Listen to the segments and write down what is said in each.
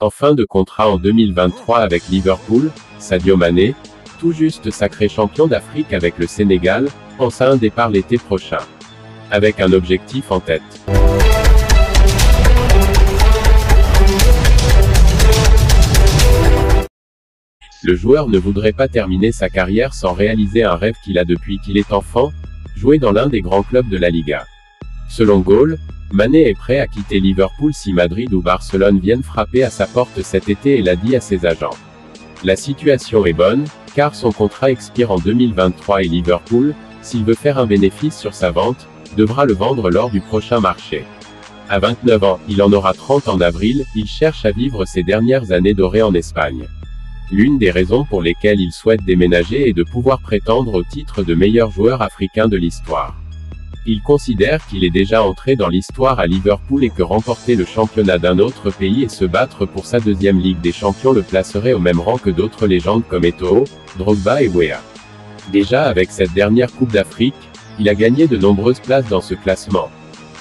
En fin de contrat en 2023 avec Liverpool, Sadio Mané, tout juste sacré champion d'Afrique avec le Sénégal, pense à un départ l'été prochain. Avec un objectif en tête. Le joueur ne voudrait pas terminer sa carrière sans réaliser un rêve qu'il a depuis qu'il est enfant, jouer dans l'un des grands clubs de la Liga. Selon Goal, Mané est prêt à quitter Liverpool si Madrid ou Barcelone viennent frapper à sa porte cet été et l'a dit à ses agents. La situation est bonne, car son contrat expire en 2023 et Liverpool, s'il veut faire un bénéfice sur sa vente, devra le vendre lors du prochain marché. À 29 ans, il en aura 30 en avril, il cherche à vivre ses dernières années dorées en Espagne. L'une des raisons pour lesquelles il souhaite déménager est de pouvoir prétendre au titre de meilleur joueur africain de l'histoire. Il considère qu'il est déjà entré dans l'histoire à Liverpool et que remporter le championnat d'un autre pays et se battre pour sa deuxième Ligue des Champions le placerait au même rang que d'autres légendes comme Eto'o, Drogba et Weah. Déjà avec cette dernière Coupe d'Afrique, il a gagné de nombreuses places dans ce classement.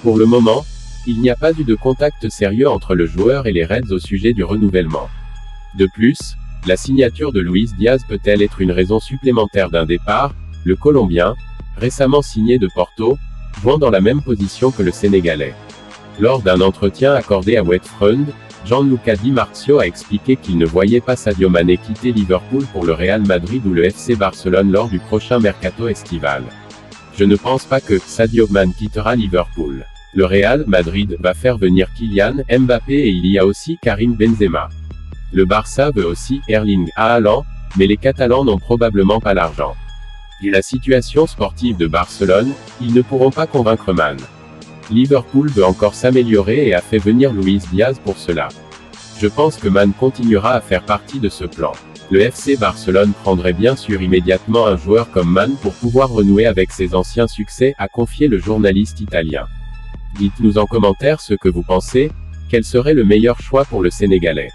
Pour le moment, il n'y a pas eu de contact sérieux entre le joueur et les Reds au sujet du renouvellement. De plus, la signature de Luis Diaz peut-elle être une raison supplémentaire d'un départ, le Colombien, récemment signé de Porto, jouant dans la même position que le Sénégalais. Lors d'un entretien accordé à Wetfront, Gianluca Di Marzio a expliqué qu'il ne voyait pas Sadio Mané quitter Liverpool pour le Real Madrid ou le FC Barcelone lors du prochain mercato estival. Je ne pense pas que Sadio Mané quittera Liverpool. Le Real Madrid va faire venir Kylian Mbappé et il y a aussi Karim Benzema. Le Barça veut aussi Erling Haaland, mais les Catalans n'ont probablement pas l'argent. Vu la situation sportive de Barcelone, ils ne pourront pas convaincre Man. Liverpool veut encore s'améliorer et a fait venir Luis Diaz pour cela. Je pense que Man continuera à faire partie de ce plan. Le FC Barcelone prendrait bien sûr immédiatement un joueur comme Man pour pouvoir renouer avec ses anciens succès, a confié le journaliste italien. Dites-nous en commentaire ce que vous pensez, quel serait le meilleur choix pour le Sénégalais.